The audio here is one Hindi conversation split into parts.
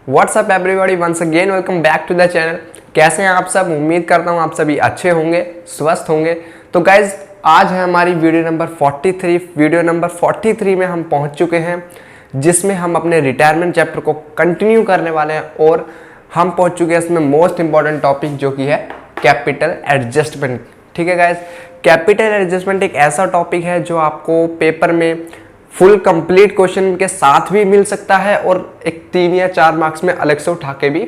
WhatsApp everybody, once again welcome back to the channel. कैसे हैं आप सब? उम्मीद करता हूं आप सभी अच्छे होंगे, स्वस्थ होंगे। तो गाइज आज है हमारी वीडियो नंबर 43। वीडियो नंबर 43 में हम पहुंच चुके हैं, जिसमें हम अपने रिटायरमेंट चैप्टर को कंटिन्यू करने वाले हैं और हम पहुंच चुके हैं इसमें मोस्ट इंपॉर्टेंट टॉपिक जो कि है कैपिटल एडजस्टमेंट। ठीक है गाइज, कैपिटल एडजस्टमेंट एक ऐसा टॉपिक है जो आपको पेपर में फुल कंप्लीट क्वेश्चन के साथ भी मिल सकता है और एक 3 या 4 मार्क्स में अलग से उठा के भी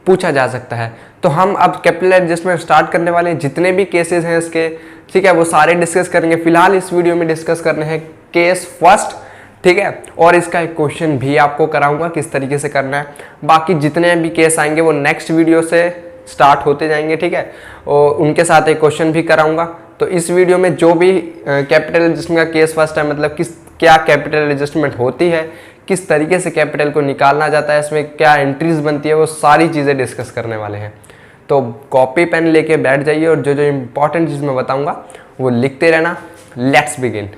पूछा जा सकता है। तो हम अब कैपिटल एडजस्टमेंट स्टार्ट करने वाले हैं। जितने भी केसेस हैं इसके, ठीक है, वो सारे डिस्कस करेंगे। फिलहाल इस वीडियो में डिस्कस करने हैं केस फर्स्ट, ठीक है, और इसका एक क्वेश्चन भी आपको कराऊंगा किस तरीके से करना है। बाकी जितने भी केस आएंगे वो नेक्स्ट वीडियो से स्टार्ट होते जाएंगे, ठीक है, और उनके साथ एक क्वेश्चन भी कराऊंगा। तो इस वीडियो में जो भी कैपिटल एडजस्टमेंट का केस फर्स्ट है, मतलब क्या कैपिटल एडजस्टमेंट होती है, किस तरीके से कैपिटल को निकालना जाता है, इसमें क्या एंट्रीज बनती है, वो सारी चीज़ें डिस्कस करने वाले हैं। तो कॉपी पेन लेके बैठ जाइए और जो जो इंपॉर्टेंट चीज़ मैं बताऊंगा वो लिखते रहना। Let's begin.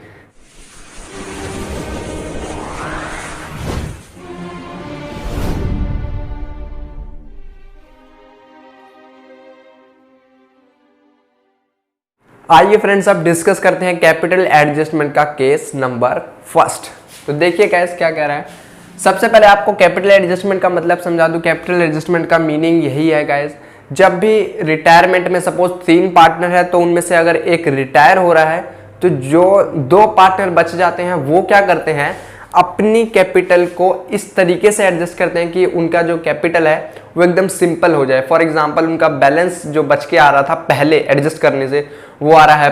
आइए फ्रेंड्स, अब डिस्कस करते हैं कैपिटल एडजस्टमेंट का केस नंबर फर्स्ट। तो देखिए गाइस क्या कह रहा है। सबसे पहले आपको कैपिटल एडजस्टमेंट का मतलब समझा दूं। कैपिटल एडजस्टमेंट का मीनिंग यही है गाइस, जब भी रिटायरमेंट में सपोज 3 पार्टनर है तो उनमें से अगर एक रिटायर हो रहा है तो जो 2 पार्टनर बच जाते हैं वो क्या करते हैं, अपनी कैपिटल को इस तरीके से एडजस्ट करते हैं कि उनका जो कैपिटल है वो एकदम सिंपल हो जाए। फॉर एग्जांपल उनका बैलेंस जो बच के आ रहा था पहले एडजस्ट करने से, वो आ रहा है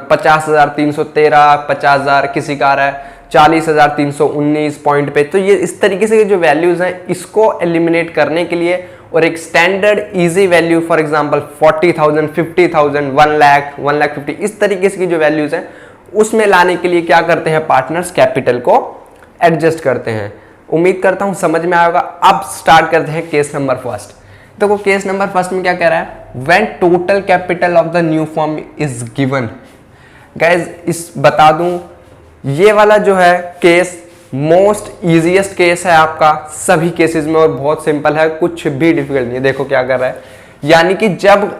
50,313, 50,000, किसी का आ रहा है 40,319 पॉइंट पे। तो ये इस तरीके से जो वैल्यूज हैं इसको एलिमिनेट करने के लिए और एक standard easy value, for example 40,000, 50,000, 1 lakh, 1,50,000, इस तरीके से की जो वैल्यूज हैं उसमें लाने के लिए क्या करते हैं पार्टनर्स, कैपिटल को एडजस्ट करते हैं। उम्मीद करता हूं समझ में आएगा। अब स्टार्ट करते हैं केस नंबर फर्स्ट। देखो केस नंबर फर्स्ट में क्या कह रहा है, when total capital of the new firm is given. Guys इस बता दूं, ये वाला जो है केस मोस्ट इजीएस्ट केस है आपका सभी केसेस में और बहुत सिंपल है, कुछ भी डिफिकल्ट नहीं है। देखो क्या कर रहा है, यानी कि जब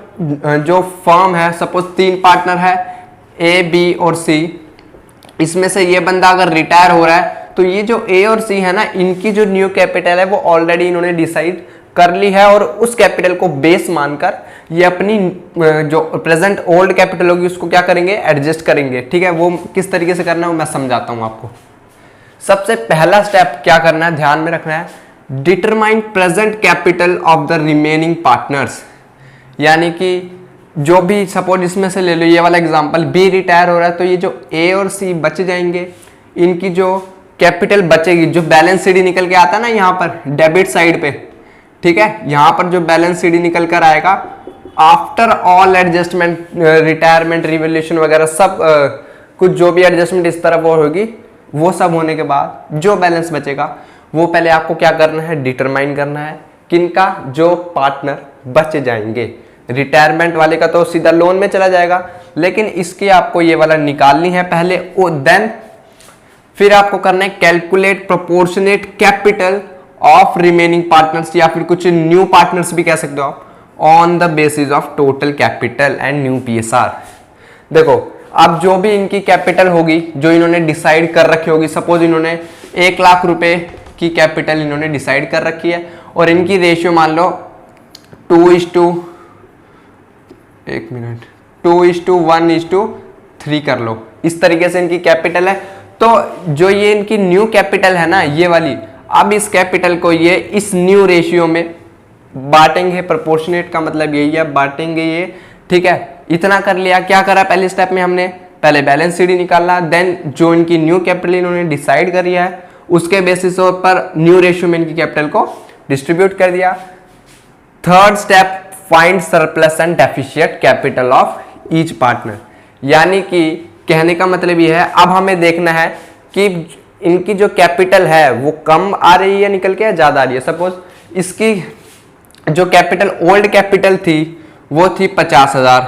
जो फर्म है सपोज 3 पार्टनर है ए, बी और सी, इसमें से ये बंदा अगर रिटायर हो रहा है तो ये जो ए और सी है ना, इनकी जो न्यू कैपिटल है वो ऑलरेडी इन्होंने डिसाइड कर ली है और उस कैपिटल को बेस मानकर ये अपनी जो प्रेजेंट ओल्ड कैपिटल होगी उसको क्या करेंगे, एडजस्ट करेंगे। ठीक है, वो किस तरीके से करना है मैं समझाता हूं आपको। सबसे पहला स्टेप क्या करना है, ध्यान में रखना है, determine present capital of the remaining partners. यानी कि जो भी सपोज इसमें से ले लो ये वाला एग्जांपल, बी रिटायर हो रहा है तो ये जो ए और सी बच जाएंगे, इनकी जो कैपिटल बचेगी, जो बैलेंस सीडी निकल के आता है ना यहाँ पर डेबिट साइड पे, ठीक है, यहाँ पर जो बैलेंस सीडी निकल कर आएगा after all adjustment, retirement, revolution वगैरह सब कुछ जो भी एडजस्टमेंट इस तरफ और होगी, वो सब होने के बाद जो बैलेंस बचेगा वो पहले आपको क्या करना है, डिटरमाइन करना है किनका, जो पार्टनर बच जाएंगे। रिटायरमेंट वाले का तो सीधा लोन में चला जाएगा, लेकिन इसकी आपको ये वाला निकालनी है पहले, देन फिर आपको करना है calculate proportionate capital of remaining partners, या फिर कुछ न्यू पार्टनर्स भी कह सकते हो आप, on the basis of total capital and new PSR. देखो अब जो भी इनकी कैपिटल होगी जो इन्होंने डिसाइड कर रखी होगी, सपोज इन्होंने 1 लाख रुपए की कैपिटल इन्होंने डिसाइड कर रखी है और इनकी रेशियो मान लो 2:1:3 कर लो, इस तरीके से इनकी कैपिटल है। तो जो ये इनकी न्यू कैपिटल है ना ये वाली, अब इस कैपिटल को ये इस न्यू रेशियो में बांटेंगे। प्रोपोर्शनेट का मतलब यही है, बांटेंगे ये, ठीक है। इतना कर लिया, क्या करा पहले स्टेप में हमने, पहले बैलेंस शीट निकाला, देन जो इनकी न्यू कैपिटल इन्होंने डिसाइड कर लिया है उसके बेसिस पर न्यू रेशियो में इनकी कैपिटल को डिस्ट्रीब्यूट कर दिया। Third step, find surplus and deficient capital of each partner. यानी कि कहने का मतलब ये है, अब हमें देखना है कि इनकी जो कैपिटल है वो कम आ रही है निकल के या ज्यादा आ रही है। सपोज इसकी जो कैपिटल ओल्ड कैपिटल थी वो थी 50,000,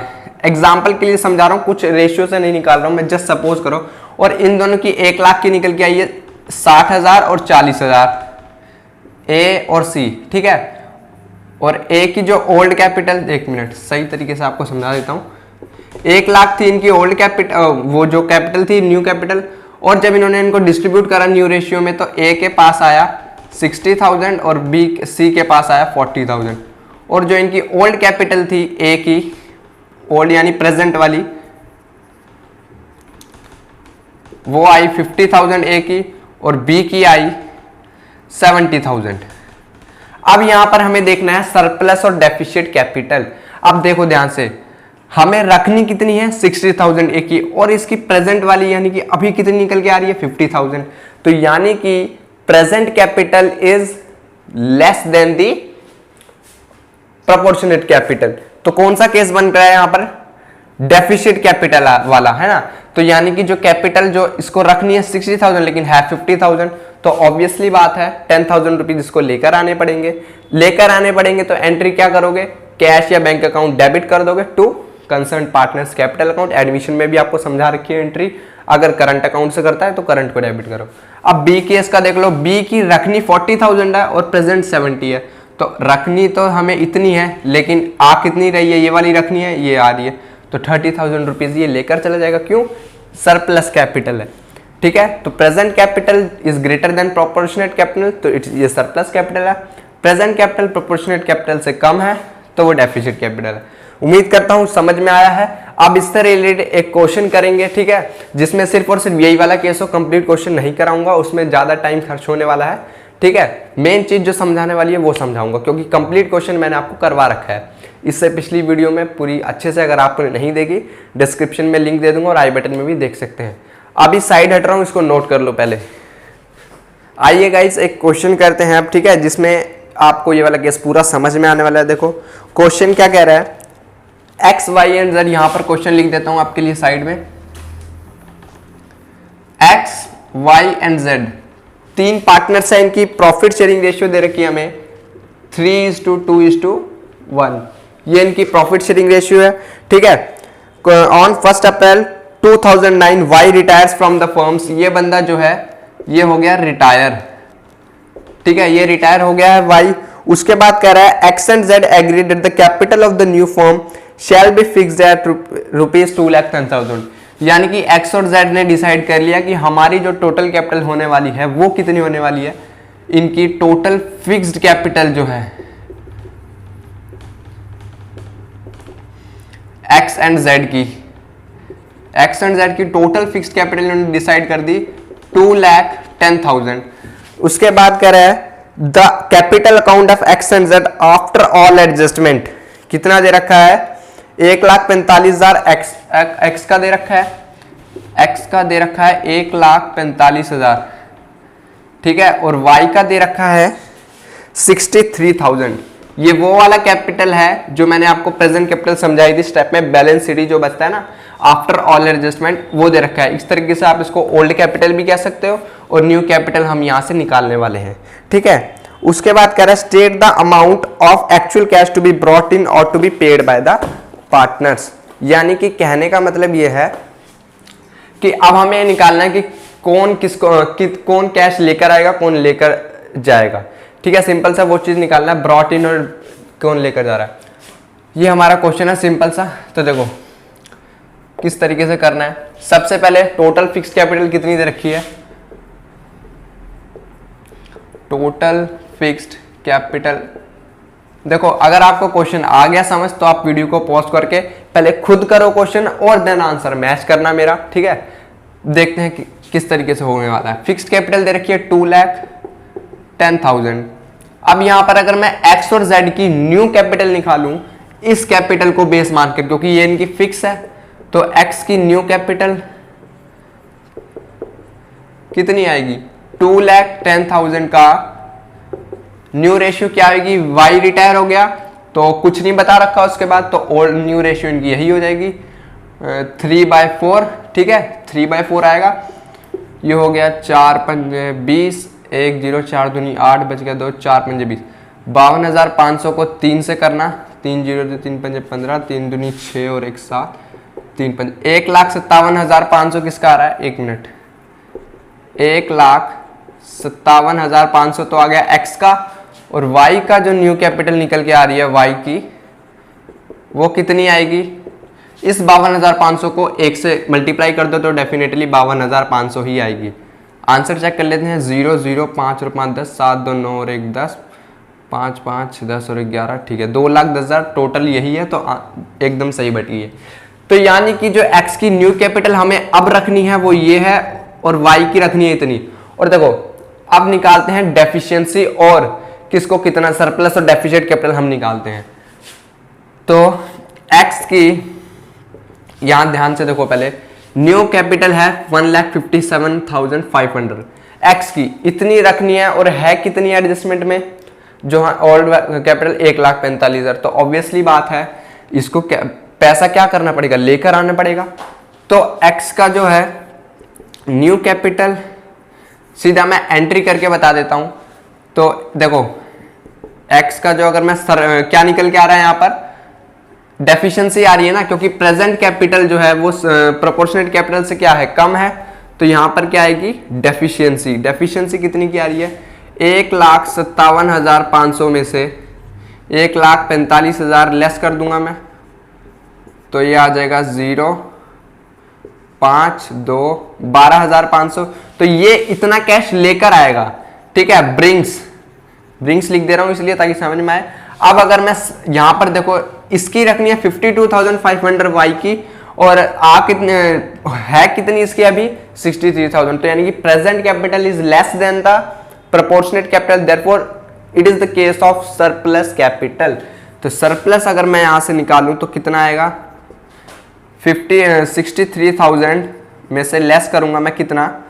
एग्जाम्पल के लिए समझा रहा हूँ, कुछ रेशियो से नहीं निकाल रहा हूँ मैं, जस्ट सपोज करो, और इन दोनों की 1 लाख की निकल के आई है 60,000 और 40,000। ए और सी, ठीक है। और ए की जो ओल्ड कैपिटल, एक मिनट सही तरीके से आपको समझा देता हूँ, 1 लाख थी इनकी ओल्ड कैपिटल, वो जो कैपिटल थी न्यू कैपिटल, और जब इन्होंने इनको डिस्ट्रीब्यूट करा न्यू रेशियो में तो ए के पास आया 60,000 और बी सी के पास आया 40,000। और जो इनकी ओल्ड कैपिटल थी ए की, ओल्ड यानी प्रेजेंट वाली, वो आई 50,000 ए की और बी की आई 70,000। अब यहां पर हमें देखना है सरप्लस और डेफिशिएंट कैपिटल। अब देखो ध्यान से, हमें रखनी कितनी है 60,000 ए की, और इसकी प्रेजेंट वाली यानी कि अभी कितनी निकल के आ रही है 50,000। तो यानी कि present capital is less than the proportionate capital. तो कौन सा केस बन रहा है यहां पर, डेफिशिएंट कैपिटल वाला, है ना। तो यानी कि जो कैपिटल जो इसको रखनी है 60,000 लेकिन है 50,000, तो ऑब्वियसली बात है 10,000 रुपीज इसको लेकर आने पड़ेंगे। तो एंट्री क्या करोगे, कैश या बैंक अकाउंट डेबिट कर दोगे to concern partners capital account. Admission में भी आपको समझा रखी है एंट्री, अगर करंट अकाउंट से करता है तो करंट को डेबिट करो। अब बी केस का देख लो, बी की रखनी 40,000 है और प्रेजेंट 70 है। तो रखनी तो हमें इतनी है लेकिन आ कितनी रही है, ये वाली रखनी है, ये आ रही है, तो 30,000 रुपीज ये लेकर चला जाएगा। क्यों, सरप्लस कैपिटल है, ठीक है। तो present capital is greater than proportionate capital, तो ये सरप्लस कैपिटल है। प्रेजेंट कैपिटल प्रोपोर्शनेट कैपिटल से कम है तो वो डेफिसिट कैपिटल है। उम्मीद करता हूं समझ में आया है। अब इससे रिलेटेड एक क्वेश्चन करेंगे, ठीक है, जिसमें सिर्फ और सिर्फ यही वाला केस हो, कंप्लीट क्वेश्चन नहीं कराऊंगा, उसमें ज्यादा टाइम खर्च होने वाला है, ठीक है। मेन चीज जो समझाने वाली है वो समझाऊंगा, क्योंकि कंप्लीट क्वेश्चन मैंने आपको करवा रखा है इससे पिछली वीडियो में पूरी अच्छे से। अगर आपने नहीं देखी, डिस्क्रिप्शन में लिंक दे दूंगा और आई बटन में भी देख सकते हैं। अभी साइड हट रहा हूं, इसको नोट कर लो पहले। आइए गाइस एक क्वेश्चन करते हैं अब, ठीक है, जिसमें आपको ये वाला केस पूरा समझ में आने वाला है। देखो क्वेश्चन क्या कह रहा है, एक्स वाई एंड जेड, यहां पर क्वेश्चन लिख देता हूं आपके लिए साइड में। एक्स वाई एंड जेड तीन पार्टनर्स हैं, इनकी प्रॉफिट शेयरिंग रेशियो दे रखी है हमें 3:2:1, ये इनकी प्रॉफिट शेयरिंग रेशियो है, ठीक है। On 1 April 2009 Y retires from the firms, ये बंदा जो है ये हो गया रिटायर, ठीक है, ये रिटायर हो गया है वाई। उसके बाद कह रहा है x and Z agreed that the capital of the new firm shall be fixed at ₹2,10,000, यानी कि एक्स और जेड ने डिसाइड कर लिया कि हमारी जो टोटल कैपिटल होने वाली है वो कितनी होने वाली है। इनकी टोटल फिक्स्ड कैपिटल जो है एक्स एंड जेड की टोटल फिक्स्ड कैपिटल इन्होंने डिसाइड कर दी 2,10,000। उसके बाद कह रहा है the capital account of x and Z after all adjustment कितना दे रखा है, 1,45,000 एक्स का दे रखा है, एक्स का दे रखा है 1,45,000, ठीक है, और वाई का दे रखा है 63,000। ये वो वाला कैपिटल है जो मैंने आपको प्रेजेंट कैपिटल समझाई थी स्टेप में, बैलेंस शीट जो बचता है ना आफ्टर ऑल एडजस्टमेंट, वो दे रखा है। इस तरीके से आप इसको ओल्ड कैपिटल भी कह सकते हो और न्यू कैपिटल हम यहां से निकालने वाले हैं, ठीक है। उसके बाद कह रहा है state the amount of actual cash to be brought in और to be paid by the partners, यानी कि कहने का मतलब ये है कि अब हमें निकालना है कि कौन कौन कैश लेकर आएगा, कौन लेकर जाएगा, ठीक है। सिंपल सा वो चीज निकालना है, ब्रॉट इन और कौन लेकर जा रहा है, ये हमारा क्वेश्चन है सिंपल सा। तो देखो किस तरीके से करना है। सबसे पहले टोटल फिक्स्ड कैपिटल कितनी दे रखी है, टोटल फिक्स्ड कैपिटल, देखो अगर आपको क्वेश्चन आ गया समझ तो आप वीडियो को पॉज करके पहले खुद करो क्वेश्चन और देन आंसर मैच करना मेरा, ठीक है। देखते हैं कि किस तरीके से होने वाला है। फिक्स्ड कैपिटल दे रखी है 2,10,000। अब यहां पर अगर मैं एक्स और जेड की न्यू कैपिटल निकालूं इस कैपिटल को बेस मान कर, क्योंकि ये इनकी फिक्स है, तो एक्स की न्यू कैपिटल कितनी आएगी 2,10,000 का न्यू रेशियो क्या आएगी, वाई रिटायर हो गया तो कुछ नहीं बता रखा उसके बाद, तो ओल्ड न्यू रेशियो इनकी यही हो जाएगी 3/4, ठीक है, 3/4 आएगा। ये हो गया 4×5 20, 1 0 4 दूनी 8 बच गया 2 4 5 20, 52,500 को 3 से करना, 3 0 3 5 15, 3 दूनी 6 और 1 7, 3 5 1,57,500 किसका आ रहा है, 1 मिनट, 1,57,500 तो आ गया एक्स का, और y का जो न्यू कैपिटल निकल के आ रही है y की, वो कितनी आएगी? इस 52,500 को 1 से मल्टीप्लाई कर दो तो डेफिनेटली 52,500 ही आएगी। आंसर चेक कर लेते हैं। 0 0 5 और 5 10, 7 2 9 और 1 10, 5 5 10 और 11, ठीक है 2,10,000 टोटल यही है, तो एकदम सही बटी है। तो यानी कि जो x की न्यू कैपिटल हमें अब रखनी है वो ये है, और y की रखनी है इतनी। और देखो अब निकालते हैं डेफिशिएंसी, और किसको कितना सरप्लस और डेफिसिट कैपिटल हम निकालते हैं। तो x की यहां ध्यान से देखो, पहले न्यू कैपिटल है 1,57,500, x की इतनी रखनी है, और है कितनी एडजस्टमेंट में, जो ओल्ड कैपिटल 1,45,000। तो ऑब्वियसली बात है इसको पैसा क्या करना पड़ेगा, लेकर आना पड़ेगा। तो x का जो है न्यू कैपिटल सीधा मैं एंट्री करके बता देता हूं। तो देखो x का जो अगर मैं क्या निकल के आ रहा है यहाँ पर, डेफिशिएंसी आ रही है ना, क्योंकि प्रेजेंट कैपिटल जो है वो प्रोपोर्शनेट कैपिटल से क्या है, कम है। तो यहां पर क्या आएगी, डेफिशिएंसी। डेफिशिएंसी कितनी की आ रही है, 1,57,500 में से 1,45,000 लेस कर दूंगा मैं, तो ये आ जाएगा 0 5 2 12,500। तो ये इतना कैश लेकर आएगा, ठीक है। ब्रिंग्स लिख दे रहा हूं इसलिए ताकि समझ में आए। अब अगर मैं यहां पर देखो, इसकी रखनी है 52,500 y की, और कितने है, कितनी इसकी अभी 63,000। तो यानी कि present capital is less than the proportionate capital, therefore it is the case of surplus capital. तो सरप्लस अगर मैं यहां से निकालूं तो कितना आएगा, 63,000 में से लेस करूंगा मैं कितना,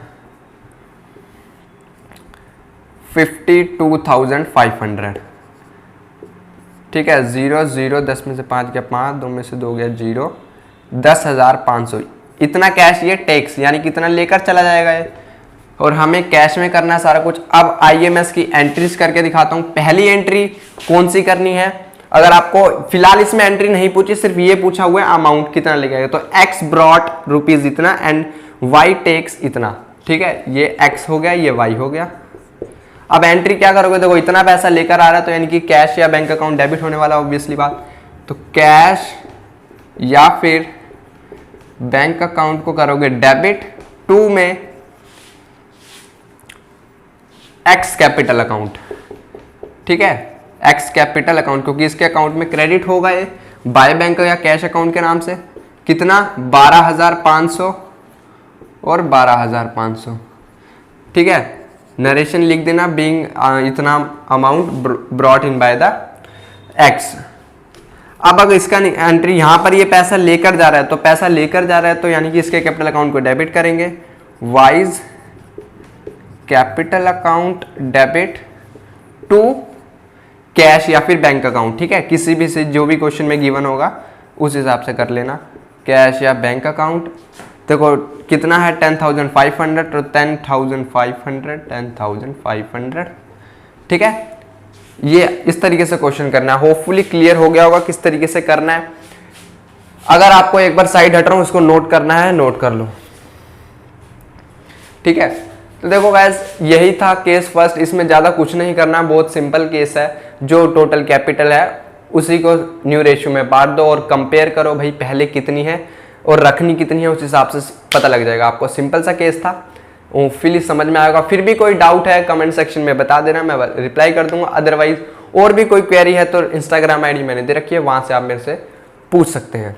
52,500, ठीक है। 0 0 10 में से 5 गया 5, 2 में से 2 गया 0, 10,500 इतना कैश ये टैक्स, यानी कितना लेकर चला जाएगा ये, और हमें कैश में करना है सारा कुछ। अब आइए मैं इसकी एंट्रीज करके दिखाता हूं। पहली एंट्री कौन सी करनी है, अगर आपको फिलहाल इसमें एंट्री नहीं पूछी, सिर्फ ये पूछा हुआ है अमाउंट कितना लेके, तो x ब्रॉट रुपीज इतना एंड y टेक्स इतना, ठीक है। ये x हो गया, ये y हो गया। अब एंट्री क्या करोगे, देखो इतना पैसा लेकर आ रहा है, तो यानी कि कैश या बैंक अकाउंट डेबिट होने वाला, ऑब्वियसली बात। तो कैश या फिर बैंक अकाउंट को करोगे डेबिट, टू में एक्स कैपिटल अकाउंट, ठीक है, एक्स कैपिटल अकाउंट, क्योंकि इसके अकाउंट में क्रेडिट होगा ये बाय बैंक या कैश अकाउंट के नाम से। कितना, 12,500 और 12,500, ठीक है। नरेशन लिख देना, बीइंग इतना amount brought in by the x. अब अगर इसका एंट्री यहां पर ये पैसा लेकर जा रहा है, तो पैसा लेकर जा रहा है, तो यानी कि इसके कैपिटल अकाउंट को डेबिट करेंगे, Y's capital account debit to cash या फिर बैंक अकाउंट, ठीक है। किसी भी से जो भी क्वेश्चन में गिवन होगा उस हिसाब से कर लेना, कैश या बैंक अकाउंट। देखो कितना है 10,500, तो 10,500 10,500, ठीक है। ये इस तरीके से क्वेश्चन करना है। होपफुली क्लियर हो गया होगा किस तरीके से करना है। अगर आपको एक बार साइड हट रहा हूं, इसको नोट करना है, नोट कर लो, ठीक है। तो देखो गाइस, यही था केस फर्स्ट। इसमें ज्यादा कुछ नहीं करना, बहुत सिंपल केस है। जो टोटल कैपिटल है उसी को न्यू रेशियो में बांट दो और कंपेयर करो भाई पहले कितनी है और रखनी कितनी है, उस हिसाब से पता लग जाएगा आपको। सिंपल सा केस था, होपफुली समझ में आएगा। फिर भी कोई डाउट है कमेंट सेक्शन में बता देना, मैं रिप्लाई कर दूंगा। अदरवाइज और भी कोई क्वेरी है तो इंस्टाग्राम आईडी मैंने दे रखी है, वहां से आप मेरे से पूछ सकते हैं।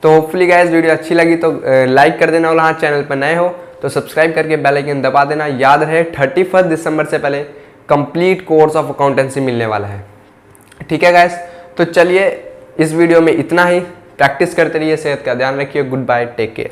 तो होपफुली गाइस वीडियो अच्छी लगी तो लाइक कर देना, और हाँ चैनल पर नए हो तो सब्सक्राइब करके बेल आइकन दबा देना। याद रहे 31 दिसंबर से पहले कंप्लीट कोर्स ऑफ अकाउंटेंसी मिलने वाला है, ठीक है गाइस। तो चलिए इस वीडियो में इतना ही, प्रैक्टिस करते रहिए, सेहत का ध्यान रखिए। Goodbye, take care.